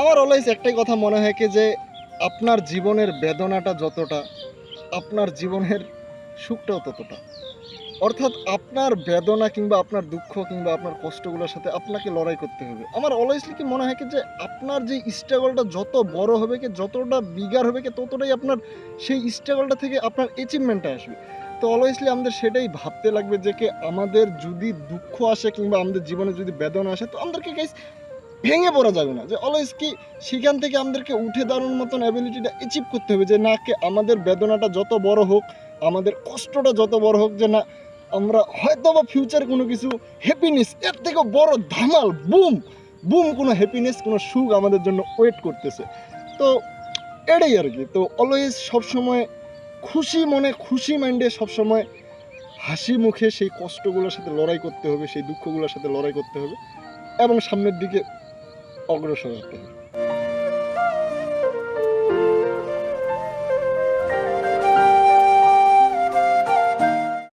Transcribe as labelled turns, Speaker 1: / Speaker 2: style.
Speaker 1: আমার অলওয়েজ একটাই কথা মনে হয় কি যে আপনার জীবনের বেদনাটা যতটা, আপনার জীবনের সুখটাও ততটা। অর্থাৎ আপনার বেদনা কিংবা আপনার দুঃখ কিংবা আপনার কষ্টগুলোর সাথে আপনাকে লড়াই করতে হবে। আমার অলওয়েজলি কি মনে হয় কি যে আপনার যে স্ট্রাগলটা যত বড় হবে কি, যতটা বিগার হবে কি, ততটাই আপনার সেই স্ট্রাগলটা থেকে আপনার অ্যাচিভমেন্টটা আসবে। তো অলওয়েজলি আমাদের সেটাই ভাবতে লাগবে যে কি আমাদের যদি দুঃখ আসে কিংবা আমাদের জীবনে যদি বেদনা আসে, তো আমাদেরকে গাইস ভেঙে পড়া যাবে না। যে অলওয়েজ কি সেখান থেকে আমাদেরকে উঠে দাঁড়ানোর মতন অ্যাবিলিটিটা অ্যাচিভ করতে হবে, যে না কি আমাদের বেদনাটা যত বড় হোক, আমাদের কষ্টটা যত বড় হোক, যে না আমরা হয়তো বা ফিউচারে কোনো কিছু হ্যাপিনেস এর থেকে বড় ধামাল বুম বুম কোনো হ্যাপিনেস, কোনো সুখ আমাদের জন্য ওয়েট করতেছে। তো এটাই আর কি। তো অলওয়েজ সবসময় খুশি মনে, খুশি মাইন্ডে সবসময় হাসি মুখে সেই কষ্টগুলোর সাথে লড়াই করতে হবে, সেই দুঃখগুলোর সাথে লড়াই করতে হবে এবং সামনের দিকে অগ্রসর হতে হবে।